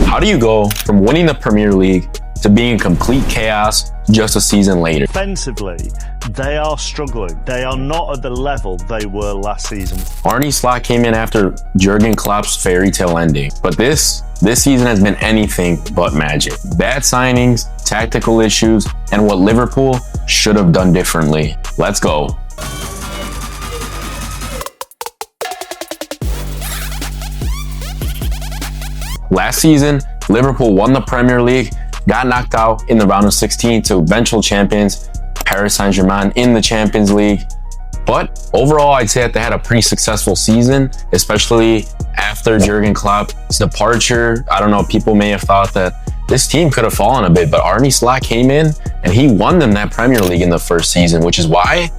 How do you go from winning the Premier League to being in complete chaos just a season later? Defensively, they are struggling. They are not at the level they were last season. Arne Slot came in after Jurgen Klopp's fairy tale ending, but this season has been anything but magic. Bad signings, tactical issues, and what Liverpool should have done differently. Let's go. Last season, Liverpool won the Premier League, got knocked out in the round of 16 to eventual champions Paris Saint-Germain in the Champions League. But overall, I'd say that they had a pretty successful season, especially after Jurgen Klopp's departure. I don't know, people may have thought that this team could have fallen a bit, but Arne Slot came in and he won them that Premier League in the first season, which is why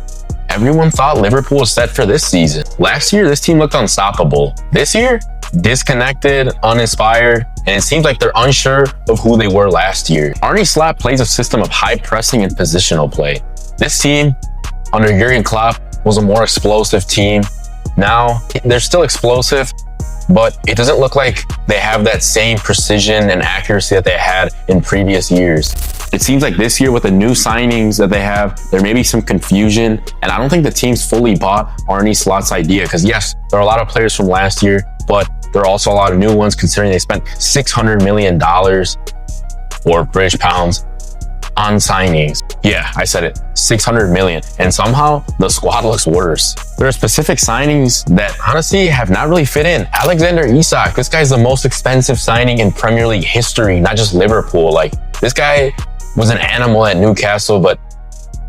everyone thought Liverpool was set for this season. Last year, this team looked unstoppable. This year, disconnected, uninspired, and it seems like they're unsure of who they were last year. Arne Slot plays a system of high pressing and positional play. This team, under Jurgen Klopp, was a more explosive team. Now, they're still explosive, but it doesn't look like they have that same precision and accuracy that they had in previous years. It seems like this year with the new signings that they have, there may be some confusion, and I don't think the team's fully bought Arne Slot's idea, because yes, there are a lot of players from last year, but there are also a lot of new ones considering they spent $600 million or British pounds on signings. Yeah, I said it, 600 million. And somehow the squad looks worse. There are specific signings that honestly have not really fit in. Alexander Isak, this guy's the most expensive signing in Premier League history, not just Liverpool. Like, this guy was an animal at Newcastle, but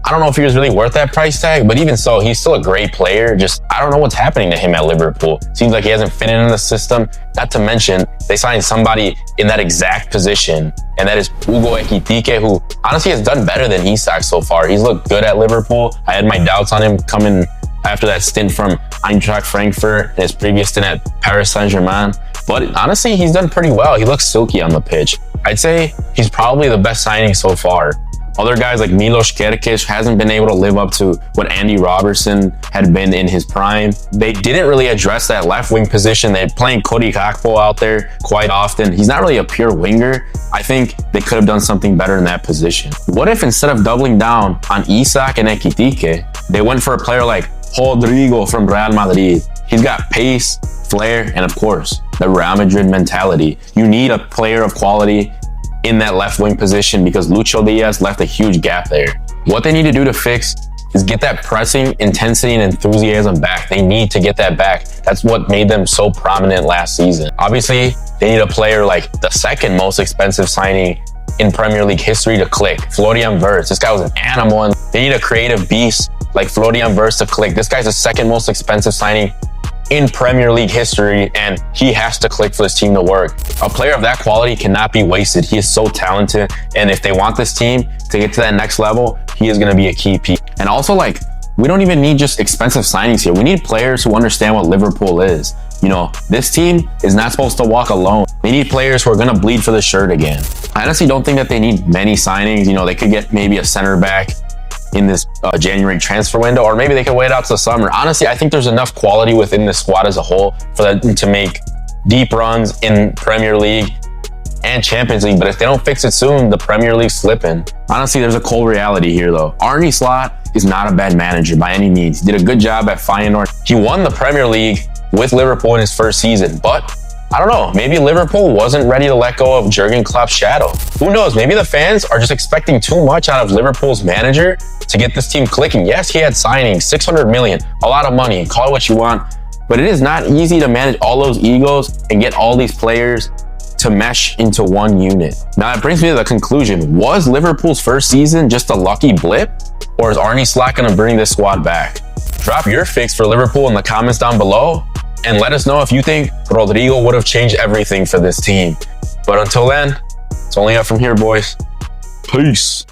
I don't know if he was really worth that price tag, but even so, he's still a great player. Just, I don't know what's happening to him at Liverpool. Seems like he hasn't fit in the system. Not to mention, they signed somebody in that exact position, and that is Hugo Ekitike, who honestly has done better than Isak so far. He's looked good at Liverpool. I had my doubts on him coming after that stint from Eintracht Frankfurt and his previous stint at Paris Saint-Germain. But honestly, he's done pretty well. He looks silky on the pitch. I'd say he's probably the best signing so far. Other guys like Milos Kerkez hasn't been able to live up to what Andy Robertson had been in his prime. They didn't really address that left wing position. They're playing Cody Gakpo out there quite often. He's not really a pure winger. I think they could have done something better in that position. What if instead of doubling down on Isak and Ekitike, they went for a player like Rodrigo from Real Madrid? He's got pace, flair, and of course, the Real Madrid mentality. You need a player of quality in that left wing position because Lucho Diaz left a huge gap there. What they need to do to fix is get that pressing intensity and enthusiasm back. They need to get that back. That's what made them so prominent last season. Obviously, they need a player like the second most expensive signing in Premier League history to click, Florian Wirtz. This guy was an animal, and they need a creative beast like Florian Wirtz to click. This guy's the second most expensive signing in Premier League history, and he has to click for this team to work. A player of that quality cannot be wasted. He is so talented, and if they want this team to get to that next level, he is going to be a key piece. And also, like, we don't even need just expensive signings here. We need players who understand what Liverpool is. You know, this team is not supposed to walk alone. They need players who are going to bleed for the shirt again. I honestly don't think that they need many signings. You know, they could get maybe a center back in this January transfer window, or maybe they can wait out to the summer. Honestly, I think there's enough quality within the squad as a whole for them to make deep runs in Premier League and Champions League. But if they don't fix it soon, the Premier League's slipping. Honestly, there's a cold reality here though. Arne Slot is not a bad manager by any means. He did a good job at Feyenoord. He won the Premier League with Liverpool in his first season, but I don't know, maybe Liverpool wasn't ready to let go of Jurgen Klopp's shadow. Who knows, maybe the fans are just expecting too much out of Liverpool's manager to get this team clicking. Yes, he had signings, 600 million, a lot of money, call it what you want, but it is not easy to manage all those egos and get all these players to mesh into one unit. Now that brings me to the conclusion, was Liverpool's first season just a lucky blip, or is Arne Slot gonna bring this squad back? Drop your fix for Liverpool in the comments down below, and let us know if you think Rodrigo would have changed everything for this team. But until then, it's only up from here, boys. Peace.